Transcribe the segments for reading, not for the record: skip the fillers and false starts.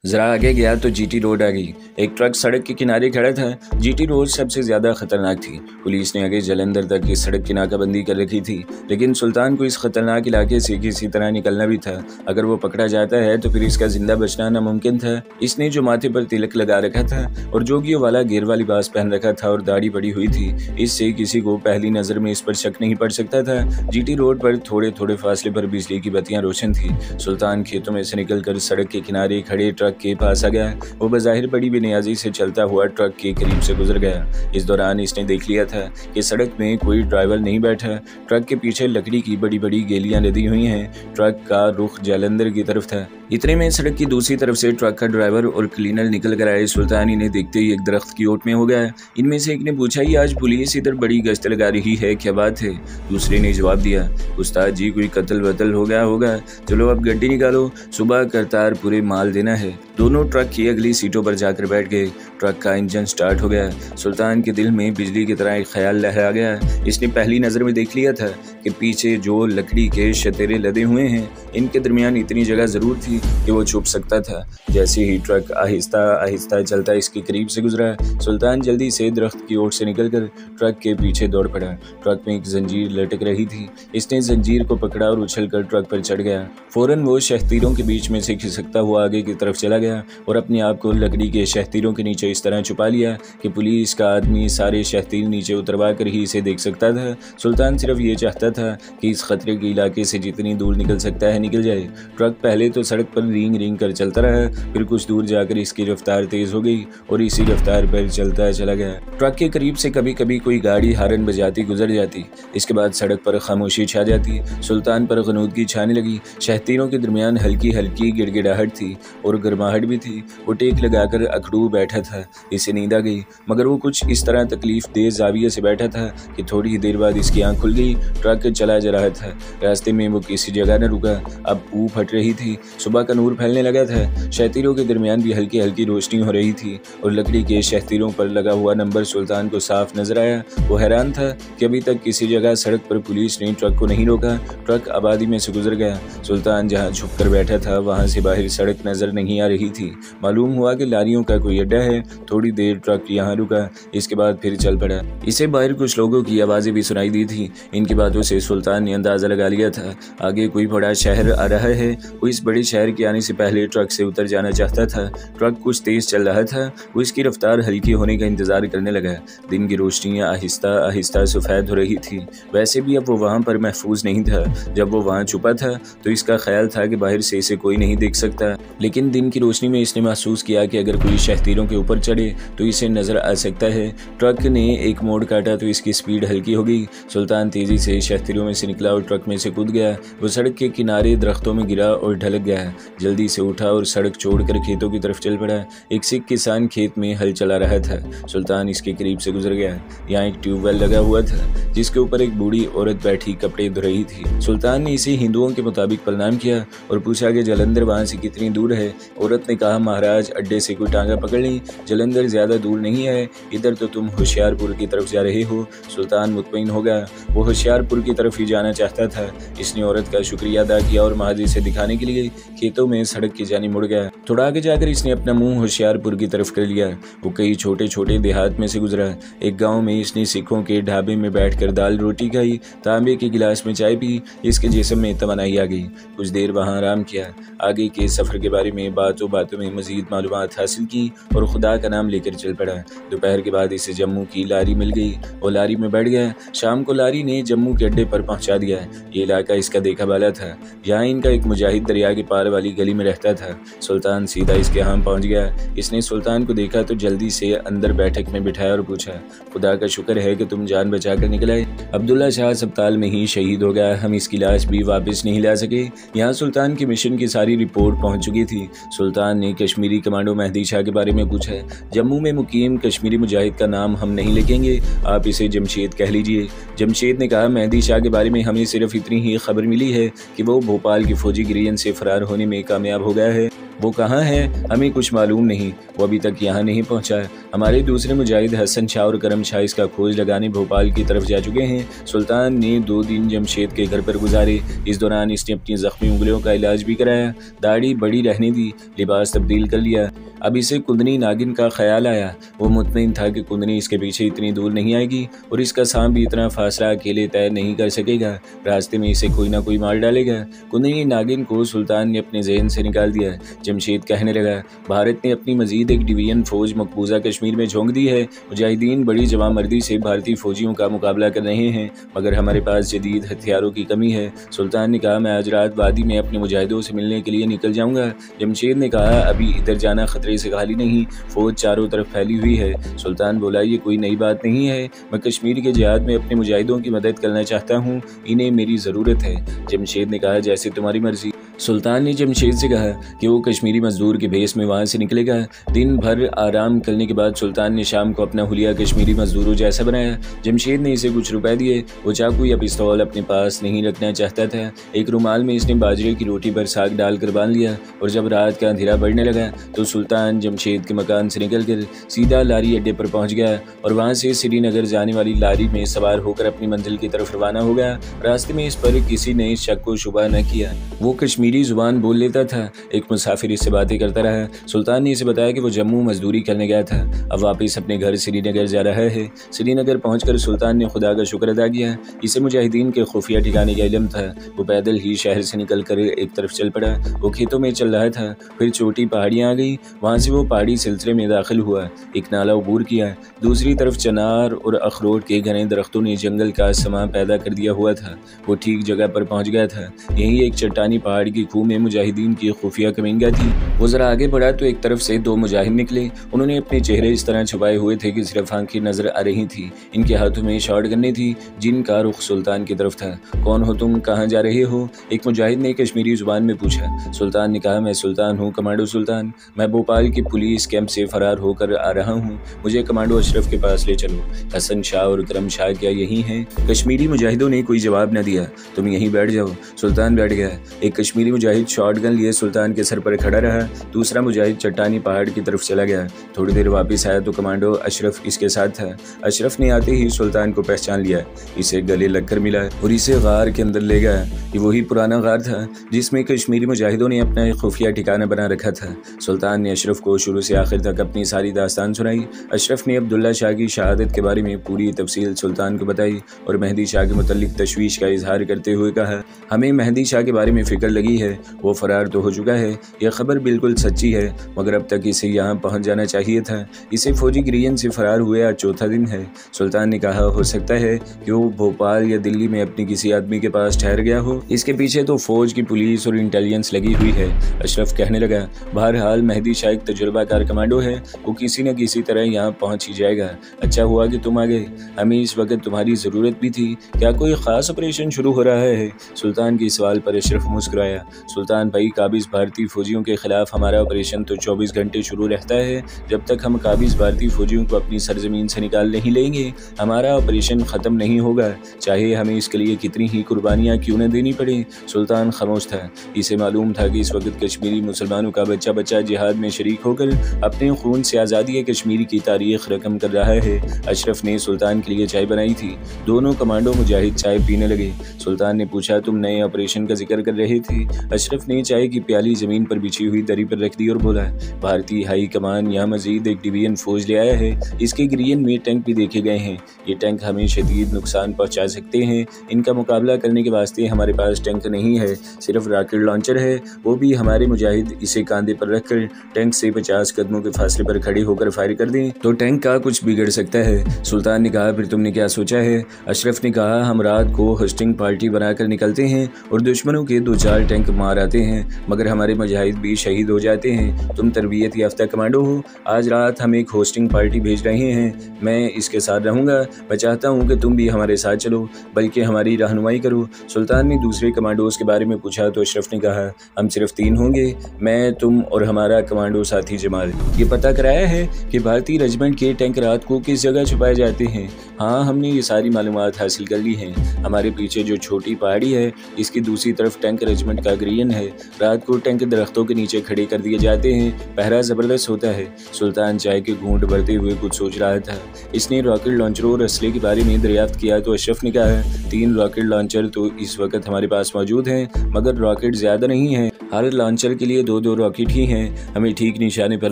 जरा आगे गया तो जीटी रोड आ गई। एक ट्रक सड़क के किनारे खड़ा था। जीटी रोड सबसे ज्यादा खतरनाक थी। पुलिस ने आगे जलंधर तक की सड़क की नाकाबंदी कर रखी थी, लेकिन सुल्तान को इस खतरनाक इलाके से किसी तरह निकलना भी था। अगर वो पकड़ा जाता है तो फिर इसका जिंदा बचना नामुमकिन था। इसने जो माथे पर तिलक लगा रखा था और जोगियों वाला घेर वाली बास पहन रखा था और दाढ़ी पड़ी हुई थी, इससे किसी को पहली नजर में इस पर शक नहीं पड़ सकता था। जीटी रोड पर थोड़े थोड़े फासले पर बिजली की बत्तियां रोशन थी। सुल्तान खेतों में से निकलकर सड़क के किनारे खड़े ट्रक के पास आ गया। वो बज़ाहिर बड़ी बेनियाजी से चलता हुआ ट्रक के करीब से गुजर गया। इस दौरान इसने देख लिया था कि सड़क में कोई ड्राइवर नहीं बैठा। ट्रक के पीछे लकड़ी की बड़ी बड़ी गेलियां लदी हुई हैं। ट्रक का रुख जालंधर की तरफ था। इतने में सड़क की दूसरी तरफ से ट्रक का ड्राइवर और क्लीनर निकल कर आए। सुल्तान इन्हें देखते ही एक दरख्त की ओट में हो गया। इनमें से एक ने पूछा, ये आज पुलिस इधर बड़ी गश्त लगा रही है, क्या बात है? दूसरे ने जवाब दिया, उस्ताद जी कोई कत्ल वतल हो गया होगा, चलो अब गड्डी निकालो, सुबह करतार पूरे माल देना है। दोनों ट्रक की अगली सीटों पर जाकर बैठ गए। ट्रक का इंजन स्टार्ट हो गया। सुल्तान के दिल में बिजली की तरह एक ख्याल लहरा गया। इसने पहली नज़र में देख लिया था कि पीछे जो लकड़ी के शतेरे लदे हुए हैं, इनके दरमियान इतनी जगह ज़रूर थी कि वो छुप सकता था। जैसे ही ट्रक आहिस्ता आहिस्ता चलता इसके करीब से गुजरा, सुल्तान जल्दी से दरख्त की ओर से निकलकर ट्रक के पीछे दौड़ पड़ा। ट्रक में एक जंजीर लटक रही थी। इसने जंजीर को पकड़ा और उछलकर ट्रक पर चढ़ गया। फौरन वो शहतीरों के बीच में से खिसकता हुआ आगे की तरफ चला गया और अपने आप को लकड़ी के शहतीरों के नीचे इस तरह छुपा लिया कि पुलिस का आदमी सारे शहतीर नीचे उतरवा कर ही इसे देख सकता था। सुल्तान सिर्फ ये चाहता था कि इस खतरे के इलाके से जितनी दूर निकल सकता है निकल जाए। ट्रक पहले तो सड़क पर रींग रींग कर चलता रहा, फिर कुछ दूर जाकर इसकी रफ्तार तेज हो गई और इसी रफ्तार पर चलता चला गया। ट्रक के करीब से कभी कभी कोई गाड़ी हारन बजाती गुजर जाती। इसके बाद सड़क पर खामोशी छा जाती। सुल्तान पर गनूदगी छाने लगी। शहतीरों के दरमियान हल्की हल्की गिड़गिड़ाहट थी और गर्माहट भी थी। वो टेक लगाकर अखड़ू बैठा था। इसे नींद आ गई, मगर वो कुछ इस तरह तकलीफ दे जाविये से बैठा था कि थोड़ी ही देर बाद इसकी आंख खुल गई। ट्रक चला जा रहा था। रास्ते में वो किसी जगह न रुका। अब ऊँ फट रही थी। सुबह का नूर फैलने लगा था। शहतीरों के दरमियान भी हल्की हल्की रोशनी हो रही थी और लकड़ी के शहतीरों पर लगा हुआ नंबर सुल्तान को साफ नजर आया। वो हैरान था कि अभी तक किसी जगह सड़क पर पुलिस ने ट्रक को नहीं रोका। ट्रक आबादी में से गुजर गया। सुल्तान जहाँ छुप कर बैठा था वहाँ से बाहर सड़क नजर नहीं आ रही थी। मालूम हुआ कि लारियों का कोई अड्डा है। थोड़ी देर ट्रक यहाँ रुका, इसके बाद फिर चल पड़ा। इसे बाहर कुछ लोगों की आवाज़ें भी सुनाई दी थी। इनकी बातों से सुल्तान ने अंदाज़ा लगा लिया था आगे कोई बड़ा शहर आ रहा है। वो इस बड़े शहर के आने से पहले ट्रक से उतर जाना चाहता था। ट्रक कुछ तेज़ चल रहा था। वो इसकी रफ्तार हल्की होने का इंतज़ार करने लगा। दिन की रोशनी आहिस्ता आहिस्ता सफ़ेद हो रही थी। वैसे भी अब वो वहाँ पर महफूज नहीं था। जब वो वहाँ छुपा था तो इसका ख्याल था कि बाहर से इसे कोई नहीं देख सकता, लेकिन दिन की रोशनी में इसने महसूस किया कि अगर कोई शहतीरों के ऊपर चढ़े तो इसे नजर आ सकता है। ट्रक ने एक मोड़ काटा तो इसकी स्पीड हल्की हो गई। सुल्तान तेजी से शहतीरों में से निकला और ट्रक में से कूद गया। वो सड़क के किनारे दरख्तों में गिरा और ढलक गया। जल्दी से उठा और सड़क छोड़कर खेतों की तरफ चल पड़ा। एक सिख किसान खेत में हल चला रहा था। सुल्तान इसके करीब से गुजर गया। यहाँ एक ट्यूबवेल लगा हुआ था जिसके ऊपर एक बूढ़ी औरत बैठी कपड़े धो रही थी। सुल्तान ने इसे हिंदुओं के मुताबिक प्रणाम किया और पूछा कि जलंधर वहाँ से कितनी दूर है। औरत ने कहा, महाराज अड्डे से कोई टांगा पकड़ ली, जलंधर ज्यादा दूर नहीं है, इधर तो तुम होशियारपुर की तरफ जा रहे हो। सुल्तान मुतमईन हो गया। वो होशियारपुर की तरफ ही जाना चाहता था। इसने औरत का शुक्रिया अदा किया और महाजी से दिखाने के लिए खेतों में सड़क की जानी मुड़ गया। थोड़ा आगे जाकर इसने अपना मुंह होशियारपुर की तरफ कर लिया। वो कई छोटे छोटे देहात में से गुजरा। एक गाँव में इसने सिखों के ढाबे में बैठकर दाल रोटी खाई, तांबे के गिलास में चाय पी। इसके जिस्म में तमन्नाई आ गई। कुछ देर वहाँ आराम किया। आगे के सफर के बारे में बातों बातों में मजीद मालूमात हासिल की और खुदा का नाम लेकर चल पड़ा। दोपहर के बाद इसे जम्मू की लारी मिल गई और लारी में बैठ गया। शाम को लारी ने जम्मू के अड्डे पर पहुंचा दिया। ये इलाका इसका देखा वाला था। यहाँ इनका एक मुजाहिद दरिया के पार वाली गली में रहता था। सुल्तान सीधा इसके यहाँ पहुंच गया। इसने सुल्तान को देखा तो जल्दी से अंदर बैठक में बिठाया और पूछा, खुदा का शुक्र है कि तुम जान बचा कर निकल आए। अब्दुल्ला शाह अस्पताल में ही शहीद हो गया, हम इसकी लाश भी वापस नहीं ला सके। यहाँ सुल्तान के मिशन की सारी रिपोर्ट पहुंच चुकी थी। सुल्तान ने कश्मीरी कमांडो मेहदी शाह के बारे में पूछा। जम्मू में मुकीम कश्मीरी मुजाहिद का नाम हम नहीं लिखेंगे, आप इसे जमशेद कह लीजिए। जमशेद ने कहा, मेहदी शाह के बारे में हमें सिर्फ इतनी ही खबर मिली है कि वो भोपाल की फौजी गिरियन से फरार होने में कामयाब हो गया है। वो कहाँ है हमें कुछ मालूम नहीं, वो अभी तक यहाँ नहीं पहुँचा। हमारे दूसरे मुजाहिद हसन शाह और करम शाह इसका खोज लगाने भोपाल की तरफ जा चुके हैं। सुल्तान ने 2 दिन जमशेद के घर पर गुजारे। इस दौरान इसने अपनी जख्मी उंगलियों का इलाज भी कराया, दाढ़ी बड़ी रहने दी, लिबास तब्दील कर लिया। अब इसे कुंदनी नागिन का ख्याल आया। वो मुतमईन था कि कुंदनी इसके पीछे इतनी दूर नहीं आएगी और इसका सांप भी इतना फासला अकेले तय नहीं कर सकेगा। रास्ते में इसे कोई ना कोई मार डालेगा। कुंदनी नागिन को सुल्तान ने अपने जहन से निकाल दिया। जमशेद कहने लगा, भारत ने अपनी मजीद एक डिवीजन फौज मकबूजा कश्मीर में झोंक दी है। मुजाहिदीन बड़ी जवामर्दी से भारतीय फौजियों का मुकाबला कर रहे हैं, मगर हमारे पास जदीद हथियारों की कमी है। सुल्तान ने कहा, मैं आज रात वादी में अपने मुजाहिदों से मिलने के लिए निकल जाऊंगा। जमशेद ने कहा, अभी इधर जाना खतरे से खाली नहीं, फौज चारों तरफ फैली हुई है। सुल्तान बोला, ये कोई नई बात नहीं है, मैं कश्मीर के जिहाद में अपने मुजाहिदों की मदद करना चाहता हूँ, इन्हें मेरी ज़रूरत है। जमशेद ने कहा, जैसे तुम्हारी मर्जी। सुल्तान ने जमशेद से कहा कि वो कश्मीरी मजदूर के भेस में वहाँ से निकलेगा। दिन भर आराम करने के बाद सुल्तान ने शाम को अपना हुलिया कश्मीरी मजदूरों जैसा बनाया। जमशेद ने इसे कुछ रुपए दिए। वो चाकू या पिस्तौल अपने पास नहीं रखना चाहता था। एक रुमाल में इसने बाजरे की रोटी पर साग डालकर बांध लिया और जब रात का अंधेरा बढ़ने लगा तो सुल्तान जमशेद के मकान से निकलकर सीधा लारी अड्डे पर पहुंच गया और वहां से श्रीनगर जाने वाली लारी में सवार होकर अपनी मंजिल की तरफ रवाना हो गया। रास्ते में इस पर किसी ने शक को शुबा न किया। वो कश्मीरी जुबान बोल लेता था। एक मुसाफिर इससे बातें करता रहा। सुल्तान ने इसे बताया कि वो जम्मू मजदूरी करने गया था, अब वापस अपने घर श्रीनगर जा रहा है। श्रीनगर पहुंचकर सुल्तान ने खुदा का शुक्र अदा किया। इसे मुजाहिदीन के खुफिया ठिकाने का इल्म था। वो पैदल ही शहर से निकलकर एक तरफ चल पड़ा। वो खेतों में चल रहा था, फिर छोटी पहाड़ियाँ आ गई। वहाँ से वो पहाड़ी सिलसिले में दाखिल हुआ, एक नाला अबूर किया। दूसरी तरफ चनार और अखरोट के घने दरख्तों ने जंगल का समा पैदा कर दिया हुआ था। वो ठीक जगह पर पहुँच गया था। यही एक चट्टानी पहाड़ की खूह में मुजाहिदीन की खुफिया कमीनगा थी। वो जरा आगे बढ़ा तो एक तरफ से 2 मुजाहिद निकले। उन्होंने अपने चेहरे इस तरह छुपाए हुए थे कि सिर्फ आंखें नजर आ रही थी। इनके हाथों में शॉट गन्ने थी जिनका रुख सुल्तान की तरफ था। कौन हो तुम, कहाँ जा रहे हो? एक मुजाहिद ने कश्मीरी जुबान में पूछा। सुल्तान ने कहा, मैं सुल्तान हूँ, कमांडो सुल्तान। मैं भोपाल की पुलिस कैंप से फरार होकर आ रहा हूँ, मुझे कमांडो अशरफ के पास ले चलो। हसन शाह और करम शाह क्या यही हैं? कश्मीरी मुजाहिदों ने कोई जवाब न दिया। तुम यहीं बैठ जाओ। सुल्तान बैठ गया। एक कश्मीरी मुजाहिद शॉट गन लिए सुल्तान के सर पर खड़ा रहा। दूसरा मुजाहिद चट्टानी पहाड़ की तरफ चला गया। थोड़ी देर वापस आया तो कमांडो अशरफ इसके साथ था। अशरफ ने आते ही सुल्तान को पहचान लिया, इसे गले लगकर मिला और इसे गार के अंदर ले गया। ये वही पुराना गार था जिसमें कश्मीरी मुजाहिदों ने अपना एक खुफिया ठिकाना बना रखा था। सुल्तान ने अशरफ को शुरू से आखिर तक अपनी सारी दास्तान सुनाई। अशरफ ने अब्दुल्ला शाह की शहादत के बारे में पूरी तफसील सुल्तान को बताई और मेहदी शाह के मुतल्लिक तशवीश का इजहार करते हुए कहा, हमें मेहदी शाह के बारे में फिक्र लगी है। वो फरार तो हो चुका है, यह खबर बिल्कुल सच्ची है, मगर अब तक इसे यहाँ पहुँच जाना चाहिए था। इसे फौजी गिरियन से फरार हुए आज 4था दिन है। सुल्तान ने कहा, हो सकता है कि वो भोपाल या दिल्ली में अपने किसी आदमी के पास ठहर गया हो। इसके पीछे तो फौज की पुलिस और इंटेलिजेंस लगी हुई है। अशरफ कहने लगा, बहरहाल मेहदी शाह एक तजुर्बाकार कमांडो है, वो किसी न किसी तरह यहाँ पहुँच ही जाएगा। अच्छा हुआ कि तुम आ गए, हमें इस वक्त तुम्हारी ज़रूरत भी थी। क्या कोई ख़ास ऑपरेशन शुरू हो रहा है? सुल्तान के सवाल पर अशरफ मुस्कुराया। सुल्तान भाई, काबिज भारतीय फौजियों के खिलाफ हमारा ऑपरेशन तो 24 घंटे शुरू रहता है। जब तक हम काबिज भारतीय फौजियों को अपनी सरजमीन से निकाल नहीं लेंगे, हमारा ऑपरेशन ख़त्म नहीं होगा, चाहे हमें इसके लिए कितनी ही कुर्बानियाँ क्यों न देनी पड़े। सुल्तान खामोश था। इसे मालूम था कि इस वक्त कश्मीरी मुसलमानों का बच्चा बच्चा जिहाद में शरीक होकर अपने खून से आज़ादी कश्मीर की तारीख रकम कर रहा है। अशरफ ने सुल्तान के लिए चाय बनाई थी। दोनों कमांडो मुजाहिद चाय पीने लगे। सुल्तान ने पूछा, तुम नए ऑपरेशन का जिक्र कर रहे थे? अशरफ ने चाय की प्याली जमीन पर बिछी हुई दरी पर रख दी और बोला, भारतीय हाई कमान यहाँ मजीद एक डिवीजन फौज ले आया है। इसके गिरियन में टैंक भी देखे गए हैं। ये टैंक हमें शदीद नुकसान पहुँचा सकते हैं। इनका मुकाबला करने के वास्ते हमारे पास टैंक नहीं है, सिर्फ रॉकेट लॉन्चर है। वो भी हमारे मुजाहिद इसे कांधे पर रखकर टैंक से 50 कदमों के फासले पर खड़े होकर फायर कर दें तो टैंक का कुछ बिगड़ सकता है। सुल्तान ने कहा, फिर तुमने क्या सोचा है? अशरफ ने कहा, हम रात को होस्टिंग पार्टी बनाकर निकलते हैं और दुश्मनों के 2-4 टैंक मार आते हैं, मगर हमारे मुजाहिद भी शहीद हो जाते हैं। तुम तरबियत याफ्ता कमांडो हो, आज रात हम एक होस्टिंग पार्टी भेज रहे हैं। मैं इसके साथ रहूँगा। मैं चाहता हूँ कि तुम भी हमारे साथ चलो, बल्कि हमारी रहनुमाई करो। सुल्तान ने दूसरे कमांडोज के बारे में पूछा तो अशरफ ने कहा, हम सिर्फ 3 होंगे, मैं, तुम और हमारा कमांडो साथी जमाल। ये पता कराया है कि भारतीय रेजिमेंट के टैंक रात को किस जगह छुपाए जाते हैं? हाँ, हमने ये सारी मालूमात हासिल कर ली हैं। हमारे पीछे जो छोटी पहाड़ी है, इसकी दूसरी तरफ टैंक रेजिमेंट का ग्रीन है। रात को टैंक दरख्तों के नीचे खड़े कर दिए जाते हैं, पहरा ज़बरदस्त होता है। सुल्तान चाय के घूंट भरते हुए कुछ सोच रहा था। इसने रॉकेट लॉन्चरों और असले के बारे में दरियाफ्त किया तो अशरफ ने कहा, 3 रॉकेट लॉन्चर तो इस वक्त हमारे पास मौजूद हैं, मगर रॉकेट ज़्यादा नहीं है। हर लॉन्चर के लिए 2-2 रॉकेट ही हैं। हमें ठीक निशाने पर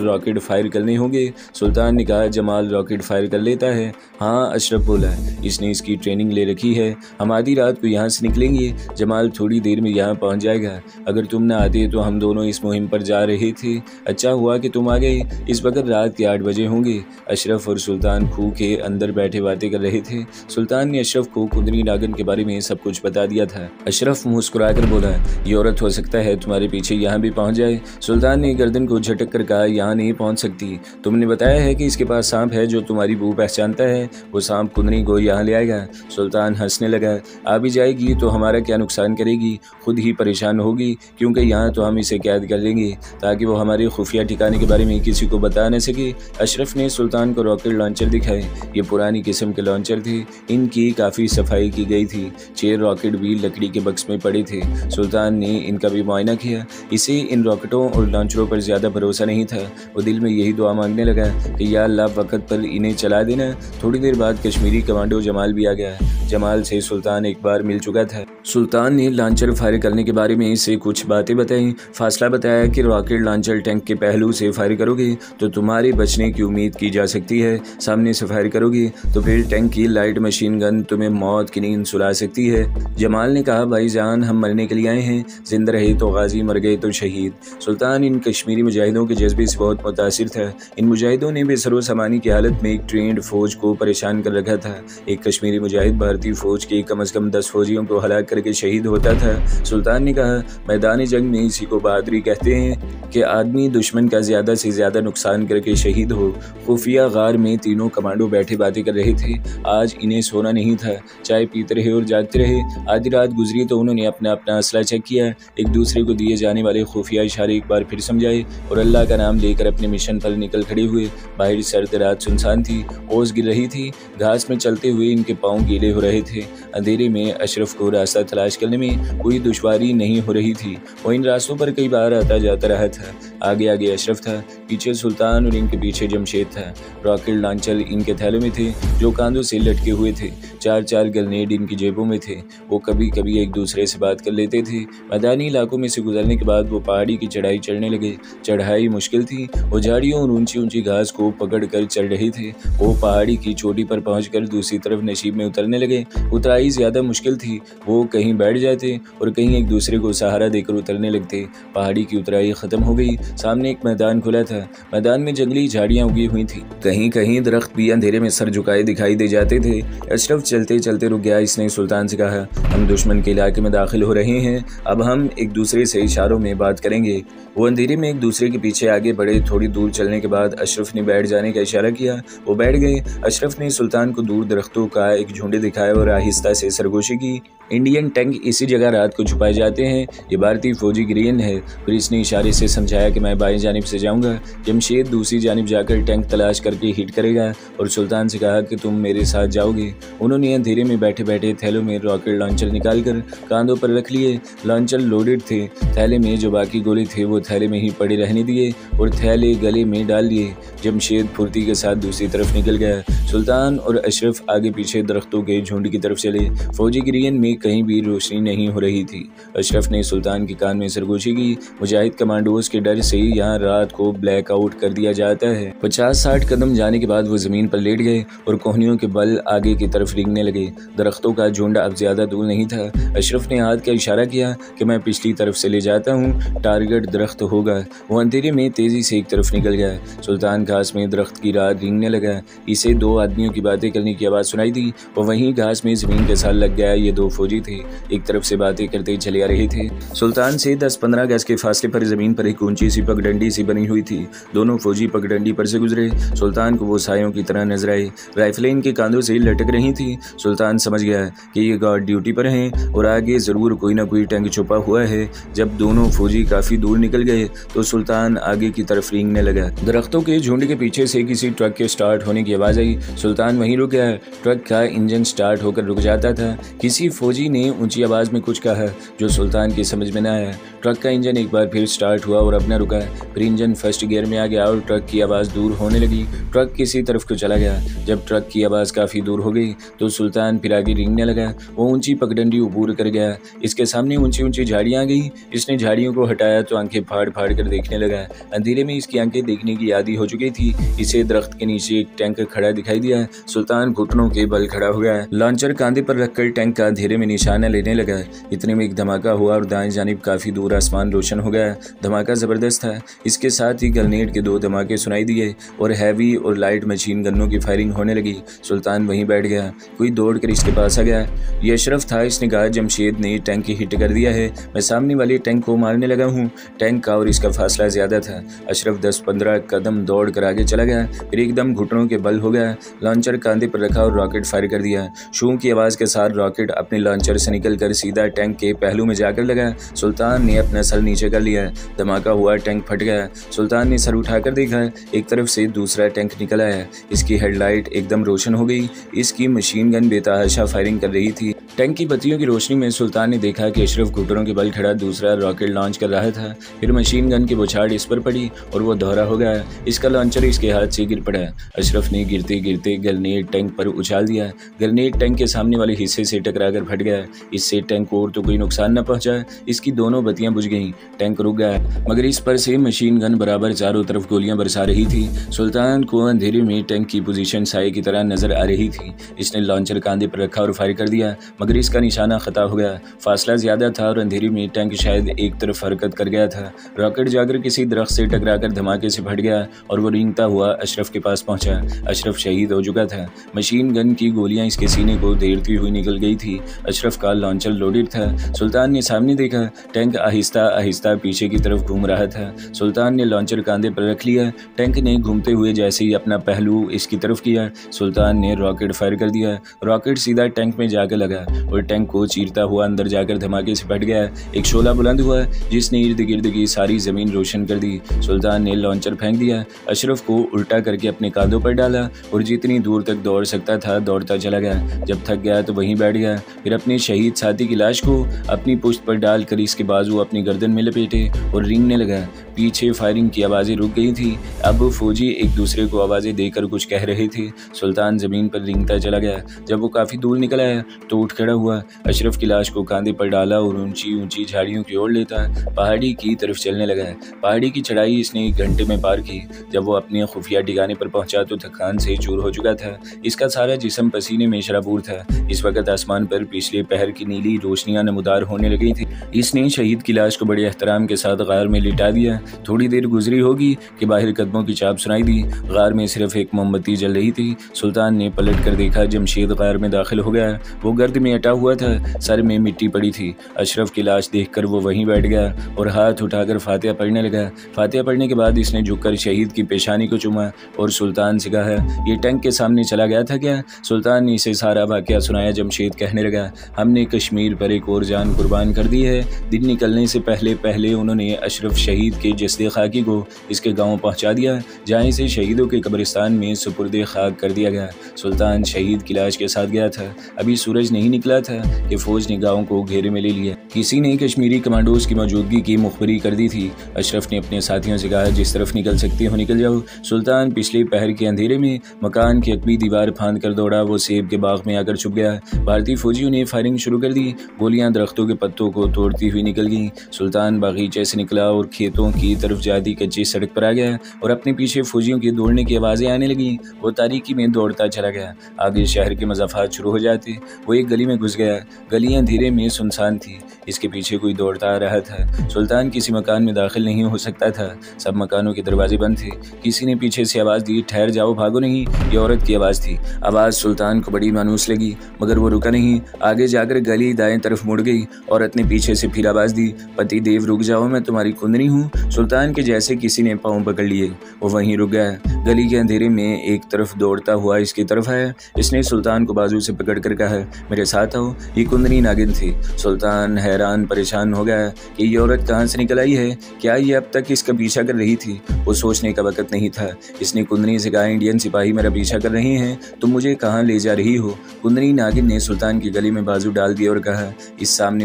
रॉकेट फायर करने होंगे। सुल्तान ने कहा, जमाल रॉकेट फायर कर लेता है? हाँ, अशरफ बोला, इसने इसकी ट्रेनिंग ले रखी है। हम आधी रात को यहाँ से निकलेंगे, जमाल थोड़ी देर में यहाँ पहुँच जाएगा। अगर तुम ना आते तो हम दोनों इस मुहिम पर जा रहे थे। अच्छा हुआ कि तुम आ गए। इस वक्त रात के 8 बजे होंगे। अशरफ और सुल्तान खूह के अंदर बैठे बातें कर रहे थे। सुल्तान ने अशरफ को कुंदरी नागन के बारे में सब कुछ बता दिया था। अशरफ मुस्कुराकर बोला, ये औरत हो सकता है तुम्हारे पीछे यहाँ भी पहुँच जाए। सुल्तान ने गर्दन को झटक कर कहा, यहाँ नहीं पहुँच सकती। तुमने बताया है कि इसके पास सांप है जो तुम्हारी बू पहचानता है। वो सांप कुंदरी को यहाँ ले आएगा। सुल्तान हंसने लगा, आ भी जाएगी तो हमारा क्या नुकसान करेगी, खुद ही परेशान होगी, क्योंकि यहाँ तो हम इसे कैद कर लेंगे ताकि वो हमारे खुफिया ठिकाने के बारे में किसी को बता न सके। अशरफ ने सुल्तान को रॉकेट लॉन्चर दिखाए। ये पुरानी किस्म के लॉन्चर थे, इनकी काफ़ी सफाई की गई थी। 6 रॉकेट भी लकड़ी के बक्स में पड़े थे। सुल्तान ने इनका भी मुआयना किया। इसे इन रॉकेटों और लॉन्चरों पर ज़्यादा भरोसा नहीं था। वो दिल में यही दुआ मांगने लगा कि या अल्लाह वक़्त पर इन्हें चला देना। थोड़ी देर बाद कश्मीरी कमांडो जमाल भी आ गया। जमाल से सुल्तान एक बार मिल चुका था। सुल्तान ने लॉन्चर फायर करने के बारे में इसे कुछ बातें बताई। फासला बताया कि रॉकेट लॉन्चर टैंक के पहलू से फायर करोगे तो तुम्हारे बचने की उम्मीद की जा सकती है। सामने से फायर करोगे तो फिर टैंक की लाइट मशीन गन तुम्हें मौत की नींद सुला सकती है। जमाल ने कहा, भाईजान हम मरने के लिए आए हैं, जिंदा रहे तो गाजी, मर गए तो शहीद। सुल्तान इन कश्मीरी मुजाहिदों के जज्बे से बहुत मुतासिर था। इन मुजाहिदों ने बेसरो सामानी की हालत में एक ट्रेंड फौज को परेशान कर रखा था। एक कश्मीरी मुजाहिद भारतीय फौज के कम से कम 10 फौजियों को हलाक करके शहीद होता था। सुल्तान ने कहा, मैदान जंग में इसी को बहादुरी कहते हैं कि आदमी दुश्मन का ज़्यादा से ज़्यादा नुकसान करके शहीद हो। खुफिया गार में तीनों कमांडो बैठे बातें कर रहे थे। आज इन्हें सोना नहीं था, चाय पीते रहे और जागते रहे। आधी रात गुजरी तो उन्होंने अपना असला चेक किया, एक दूसरे को दिए जाने वाले खुफिया इशारे एक बार फिर समझाए और अल्लाह का नाम लेकर अपने मिशन पर निकल खड़े हुए। बाहर सर्द रात सुनसान थी, ओस गिर रही थी। घास में चलते हुए इनके पाँव गीले हो रहे थे। अंधेरे में अशरफ को रास्ता तलाश करने में कोई दुश्वारी नहीं हो रही थी। वो इन रास्तों पर कई बार आता जाता रहा था। आगे आगे अशरफ था, पीछे सुल्तान और इनके पीछे जमशेद था। रॉकेट लॉन्चर इनके थैलों में थे जो कांधों से लटके हुए थे। 4-4 ग्रेनेड इनकी जेबों में थे। वो कभी कभी एक दूसरे से बात कर लेते थे। मैदानी इलाकों में से गुजरने के बाद वो पहाड़ी की चढ़ाई चढ़ने लगे। चढ़ाई मुश्किल थी। वो झाड़ियों और ऊंची ऊंची घास को पकड़ कर चढ़ रहे थे। वो पहाड़ी की चोटी पर पहुंचकर दूसरी तरफ नशीब में उतरने लगे। उतराई ज़्यादा मुश्किल थी। वो कहीं बैठ जाते और कहीं एक दूसरे को सहारा देकर उतरने लगते। पहाड़ी की उतराई ख़त्म हो गई। सामने एक मैदान खुला था। मैदान में जंगली झाड़ियाँ उगी हुई थी। कहीं कहीं दरख्त भी अंधेरे में सर झुकाए दिखाई दे जाते थे। अशरफ चलते चलते रुक गया। इसने सुल्तान से कहा, हम दुश्मन के इलाके में दाखिल हो रहे हैं, अब हम एक दूसरे से इशारों में बात करेंगे। वो अंधेरे में एक दूसरे के पीछे आगे बढ़े। थोड़ी दूर चलने के बाद अशरफ ने बैठ जाने का इशारा किया। वो बैठ गए। अशरफ ने सुल्तान को दूर दरख्तों का एक झुंड दिखाया और आहिस्ता से सरगोशी की। इंडियन टैंक इसी जगह रात को छुपाए जाते हैं। ये भारतीय फौजी ग्रीन है। फिर इसने इशारे से समझाया कि मैं बाएं जानिब से जाऊंगा। जमशेद दूसरी जानिब जाकर टैंक तलाश करके हिट करेगा और सुल्तान से कहा कि तुम मेरे साथ जाओगे। उन्होंने अंधेरे में बैठे बैठे थैलों में रॉकेट लॉन्चर निकालकर कांधों पर रख लिए। लॉन्चर लोडेड थे। थैले में जो बाकी गोले थे वो थैले में ही पड़े रहने दिए और थैले गले में डाल लिए। जमशेद फुर्ती के साथ दूसरी तरफ निकल गया। सुल्तान और अशरफ आगे पीछे दरख्तों के झुंड की तरफ चले। फौजी ग्रीन में कहीं भी रोशनी नहीं हो रही थी। अशरफ ने सुल्तान के कान में सरगोशी की। मुजाहिद कमांडोज के डर से यहाँ रात को ब्लैक आउट कर दिया जाता है। 50-60 कदम जाने के बाद वो जमीन पर लेट गए और कोहनियों के बल आगे की तरफ रेंगने लगे। दरख्तों का झुंड अब ज्यादा दूर नहीं था। अशरफ ने हाथ का इशारा किया कि मैं पिछली तरफ से ले जाता हूँ, टारगेट दरख्त होगा। वो अंधेरे में तेजी से एक तरफ निकल गया। सुल्तान घास में दरख्त की रात रेंगने लगा। इसे 2 आदमियों की बातें करने की आवाज़ सुनाई दी। वो वहीं घास में जमीन के साथ लग गया। ये 2 फौजी थे, एक तरफ से बातें करते चले आ रहे थे। सुल्तान से 10-15 गज के फासले पर जमीन पर एक ऊंची सी पगडंडी सी बनी हुई थी। दोनों फौजी पगडंडी पर से गुजरे। सुल्तान को वो सायों की तरह नजर आए। राइफलें इनके कांधों से लटक रही थी। सुल्तान समझ गया कि ये गार्ड ड्यूटी पर हैं और आगे जरूर कोई ना कोई टैंक छुपा हुआ है। जब दोनों फौजी काफी दूर निकल गए तो सुल्तान आगे की तरफ रेंगने लगा। दरख्तों के झुंड के पीछे से किसी ट्रक के स्टार्ट होने की आवाज आई। सुल्तान वहीं रुक गया। ट्रक का इंजन स्टार्ट होकर रुक जाता था। किसी फौजी फौजी ने ऊंची आवाज़ में कुछ कहा जो सुल्तान की समझ में न आया। ट्रक का इंजन एक बार फिर स्टार्ट हुआ और अपना रुका। फिर इंजन फर्स्ट गियर में आ गया और ट्रक की आवाज़ दूर होने लगी। ट्रक किसी तरफ को चला गया। जब ट्रक की आवाज़ काफ़ी दूर हो गई तो सुल्तान फिर आगे रेंगने लगा। वो ऊंची पगडंडी अबूर कर गया। इसके सामने ऊंची ऊंची झाड़ियाँ आ गई। इसने झाड़ियों को हटाया तो आंखें फाड़ फाड़ कर देखने लगा। अंधेरे में इसकी आंखें देखने की आदी हो चुकी थी। इसे दरख्त के नीचे एक टैंक खड़ा दिखाई दिया। सुल्तान घुटनों के बल खड़ा हो गया। लॉन्चर कांधे पर रखकर टैंक का अंधेरे में निशाना लेने लगा। इतने में एक धमाका हुआ और दाएं जानिब काफी दूर आसमान रोशन हो गया। धमाका जबरदस्त था। इसके साथ ही ग्रेनेड के 2 धमाके सुनाई दिए और हैवी और लाइट मशीन गनों की फायरिंग होने लगी। सुल्तान वहीं बैठ गया। कोई दौड़ कर इसके पास आ गया। ये अशरफ था। इसने कहा, जमशेद ने टैंक हिट कर दिया है। मैं सामने वाले टैंक को मारने लगा हूँ। टैंक का और इसका फासला ज्यादा था। अशरफ 10-15 कदम दौड़ कर आगे चला गया। फिर एकदम घुटनों के बल हो गया। लॉन्चर कांधे पर रखा और रॉकेट फायर कर दिया। शू की आवाज़ के साथ रॉकेट अपने लॉन्चर से निकलकर सीधा टैंक के पहलू में जाकर लगा। सुल्तान ने अपना सर नीचे कर लिया। धमाका हुआ, टैंक फट गया। सुल्तान ने सर उठाकर देखा। एक तरफ से दूसरा टैंक निकल आया। इसकी हेडलाइट एकदम रोशन हो गई। इसकी मशीन गन बेतहाशा फायरिंग कर रही थी। टैंक की बत्तियों की रोशनी में सुल्तान ने देखा कि अशरफ घुटनों के बल खड़ा दूसरा रॉकेट लॉन्च कर रहा था। फिर मशीन गन की बौछार इस पर पड़ी और वो दोहरा हो गया। इसका लॉन्चर इसके हाथ से गिर पड़ा। अशरफ ने गिरते गिरते ग्रेनेड टैंक पर उछाल दिया। ग्रेनेड टैंक के सामने वाले हिस्से से टकराकर फट गया। इससे टैंक को और तो कोई नुकसान न पहुंचा। इसकी दोनों बत्तियां बुझ गईं। टैंक रुक गया, मगर इस पर से मशीन गन बराबर चारों तरफ गोलियां बरसा रही थी। सुल्तान को अंधेरे में टैंक की पोजीशन साए की तरह नजर आ रही थी। इसने लॉन्चर कांधे पर रखा और फायर कर दिया, मगर इसका निशाना खता हो गया। फासला ज्यादा था और अंधेरे में टैंक शायद एक तरफ हरकत कर गया था। रॉकेट जाकर किसी दरख्त से टकराकर धमाके से फट गया और वो रेंगता हुआ अशरफ के पास पहुंचा। अशरफ शहीद हो चुका था। मशीन गन की गोलियां इसके सीने को देरती हुई निकल गई थी। अशरफ का लॉन्चर लोडेड था। सुल्तान ने सामने देखा, टैंक आहिस्ता आहिस्ता पीछे की तरफ घूम रहा था। सुल्तान ने लॉन्चर कांधे पर रख लिया। टैंक ने घूमते हुए जैसे ही अपना पहलू इसकी तरफ किया, सुल्तान ने रॉकेट फायर कर दिया। रॉकेट सीधा टैंक में जाकर लगा और टैंक को चीरता हुआ अंदर जाकर धमाके से फट गया। एक शोला बुलंद हुआ जिसने इर्द गिर्द की सारी जमीन रोशन कर दी। सुल्तान ने लॉन्चर फेंक दिया। अशरफ को उल्टा करके अपने कांधों पर डाला और जितनी दूर तक दौड़ सकता था दौड़ता चला गया। जब थक गया तो वहीं बैठ गया। फिर अपने शहीद साथी की लाश को अपनी पुश्त पर डालकर इसके बाजू अपनी गर्दन में लपेटे और रेंगने लगा। पीछे फायरिंग की आवाज़ें रुक गई थी। अब फौजी एक दूसरे को आवाज़ें देकर कुछ कह रहे थे। सुल्तान ज़मीन पर रेंगता चला गया। जब वो काफ़ी दूर निकल आया तो उठ खड़ा हुआ। अशरफ की लाश को कांधे पर डाला और ऊंची ऊंची झाड़ियों की ओर लेता पहाड़ी की तरफ चलने लगा। पहाड़ी की चढ़ाई इसने 1 घंटे में पार की। जब वो अपने खुफिया ठिकाने पर पहुंचा तो थकान से चूर हो चुका था। इसका सारा जिस्म पसीने में शराबूर था। इस वक्त आसमान पर पिछले पहर की नीली रोशनियां नमूदार होने लगी थी। इसने शहीद की लाश को बड़े एहतराम के साथ गार में लिटा दिया। थोड़ी देर गुजरी होगी कि बाहर कदमों की चाप सुनाई दी। गार में सिर्फ एक मोमबत्ती जल रही थी। सुल्तान ने पलट कर देखा, जमशेद गार में दाखिल हो गया। वो गर्द में अटा हुआ था, सर में मिट्टी पड़ी थी। अशरफ की लाश देखकर वो वहीं बैठ गया और हाथ उठाकर फातिहा पढ़ने लगा। फातिहा पढ़ने के बाद इसने झुककर शहीद की पेशानी को चूमा और सुल्तान से कहा, ये टैंक के सामने चला गया था क्या? सुल्तान ने इसे सारा वाकया सुनाया। जमशेद कहने लगा, हमने कश्मीर पर एक और जान कुर्बान कर दी है। दिन निकलने से पहले पहले उन्होंने अशरफ शहीद के जस्दे खाकी को इसके गांव पहुंचा दिया, जहां इसे शहीदों के कब्रिस्तान में सुपुर्दे खाक कर दिया गया। सुल्तान शहीद की लाश के साथ गया था। अभी सूरज नहीं निकला था कि फौज ने गांव को घेरे में ले लिया। किसी ने कश्मीरी कमांडोज की मौजूदगी की मुखबरी कर दी थी। अशरफ ने अपने साथियों से कहा, जिस तरफ निकल सकते हो निकल जाओ। सुल्तान पिछले पहर के अंधेरे में मकान की अकबी दीवार फांद कर दौड़ा। वो सेब के बाग में आकर छुप गया। भारतीय फौजियों ने फायरिंग शुरू कर दी। गोलियां दरख्तों के पत्तों को तोड़ती हुई निकल गईं। सुल्तान बागीचे से निकला और खेतों की तरफ जाती कच्ची सड़क पर आ गया और अपने पीछे फौजियों की दौड़ने की आवाज़ें आने लगी। वो तारीकी में दौड़ता चला गया। आगे शहर के मज़ाफ़ात शुरू हो जाते। वो एक गली में घुस गया। गलियां अंधेरे में सुनसान थी। इसके पीछे कोई दौड़ता आ रहा था। सुल्तान किसी मकान में दाखिल नहीं हो सकता था। सब मकानों के दरवाजे बंद थे। किसी ने पीछे से आवाज़ दी, ठहर जाओ, भागो नहीं। ये औरत की आवाज़ थी। आवाज़ सुल्तान को बड़ी मानूस लगी, मगर वो रुका नहीं। आगे जाकर गली दाएं तरफ मुड़ गई। औरत ने पीछे से फिर आवाज़ दी, पति देव रुक जाओ, मैं तुम्हारी कुंदनी हूँ। सुल्तान के जैसे किसी ने पाँव पकड़ लिए। वो वहीं रुक गया। गली के अंधेरे में एक तरफ दौड़ता हुआ इसकी तरफ आया। इसने सुल्तान को बाजू से पकड़ कर कहा, मेरे साथ आओ। ये कुंदनी नागिन थी। सुल्तान हैरान परेशान हो गया कि ये औरत कहाँ से निकल आई है। क्या ये अब तक इसका पीछा कर रही थी? वो सोचने का वक्त नहीं था। इसने कुंदनी से कहा, इंडियन सिपाही मेरा पीछा कर रहे हैं, तुम मुझे कहाँ ले जा रही हो? कुंदनी नागिन ने सुल्तान की गली में में बाजू डाल दिया और कहा, इस सामने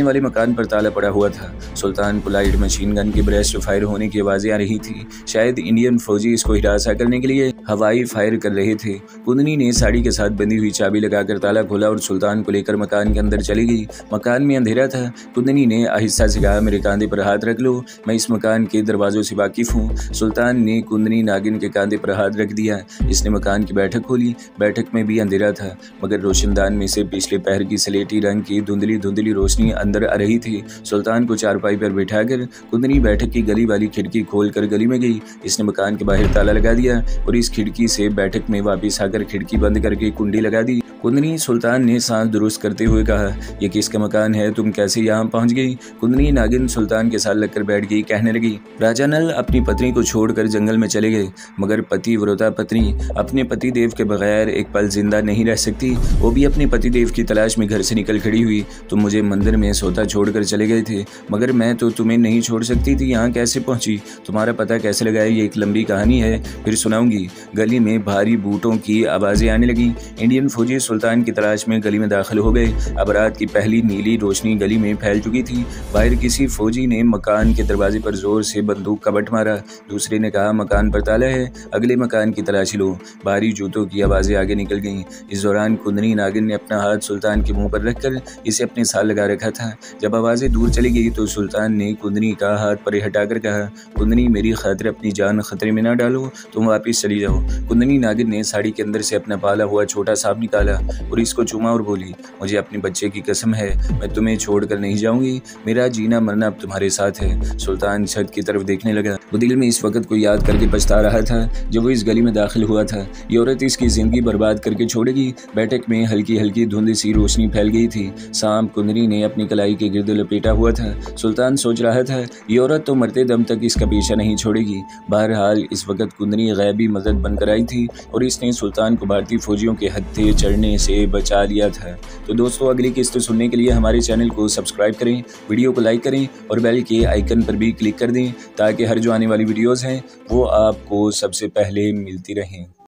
वाले मकान पर ताला पड़ा हुआ था। सुल्तान को लाइट मशीन गन के ब्रेस्ट फायर होने की आवाज़ें आ रही थी। शायद इंडियन फौजी इसको हिरासा करने के लिए हवाई फायर कर रहे थे। कुंदनी ने साड़ी के साथ बंधी हुई चाबी लगाकर ताला खोला और सुल्तान को लेकर मकान के अंदर चली गई। मकान में अंधेरा था। कुंदनी ने आहिस्ता से कहा, मेरे कंधे पर हाथ रख लो, मैं इस मकान के दरवाजों से वाकिफ हूँ। सुल्तान ने कुंदनी नागिन के कंधे पर हाथ रख दिया। इसने मकान की बैठक खोली। बैठक में भी अंधेरा था, मगर रोशनदान में से पिछले पहर की स्लेटी रंग की धुंधली रोशनी अंदर आ रही थी। सुल्तान को चारपाई पर बिठाकर कुंदनी बैठक की गली वाली खिड़की खोलकर गली में गई। इसने मकान के बाहर ताला लगा दिया और इस खिड़की से बैठक में वापस आकर खिड़की बंद करके कुंडी लगा दी। कुंदनी, सुल्तान ने सांस दुरुस्त करते हुए कहा, यह किसका मकान है? तुम कैसे यहाँ पहुँच गई? कुंदनी नागिन सुल्तान के साथ लगकर बैठ गई। कहने लगी, राजा नल अपनी पत्नी को छोड़कर जंगल में चले गए, मगर पतिव्रता पत्नी अपने पति देव के बगैर एक पल जिंदा नहीं रह सकती। वो भी अपने पति देव की तलाश में घर से निकल खड़ी हुई। तुम मुझे मंदिर में सोता छोड़कर चले गए थे, मगर मैं तो तुम्हें नहीं छोड़ सकती थी। यहाँ कैसे पहुंची? तुम्हारा पता कैसे लगाया? ये एक लंबी कहानी है, फिर सुनाऊंगी। गली में भारी बूटों की आवाजें आने लगी। इंडियन फौजी सुल्तान की तलाश में गली में दाखिल हो गए। अब रात की पहली नीली रोशनी गली में फैल चुकी थी। बाहर किसी फौजी ने मकान के दरवाजे पर जोर से बंदूक का बट मारा। दूसरे ने कहा, मकान पर ताला है, अगले मकान की तलाशी लो। भारी जूतों की आवाजें आगे निकल गईं। इस दौरान कुंदनी नागिन ने अपना हाथ सुल्तान के मुंह पर रखकर इसे अपने साथ लगा रखा था। जब आवाजें दूर चली गई तो सुल्तान ने कुंदनी का हाथ परे हटाकर कहा, कुंदनी, मेरी खातिर अपनी जान खतरे में ना डालो, तुम वापिस चली जाओ। कुंदनी नागिन ने साड़ी के अंदर से अपना पाला हुआ छोटा सांप निकाला और इसको चूमा और बोली, मुझे अपने बच्चे की कसम है, मैं तुम्हें छोड़कर नहीं जाऊंगी। मेरा जीना मरना अब तुम्हारे साथ है। सुल्तान छत की तरफ देखने लगा। वो दिल में इस वक्त को याद करके पछता रहा था जब वो इस गली में दाखिल हुआ था। ये औरत इसकी जिंदगी बर्बाद करके छोड़ेगी। बैठक में हल्की हल्की धुंध सी रोशनी फैल गई थी। सांप कुंदनी ने अपनी कलाई के गिर्द लपेटा हुआ था। सुल्तान सोच रहा था, ये औरत तो मरते दम तक इसका पीछा नहीं छोड़ेगी। बहरहाल इस वक्त कुंदनी गैबी मदद बनकर आई थी और इसने सुल्तान को भारतीय फौजियों के हत्थे चढ़ने से बचा लिया था। तो दोस्तों, अगली किस्त सुनने के लिए हमारे चैनल को सब्सक्राइब करें, वीडियो को लाइक करें और बेल के आइकन पर भी क्लिक कर दें ताकि हर जो आने वाली वीडियोज़ हैं वो आपको सबसे पहले मिलती रहें।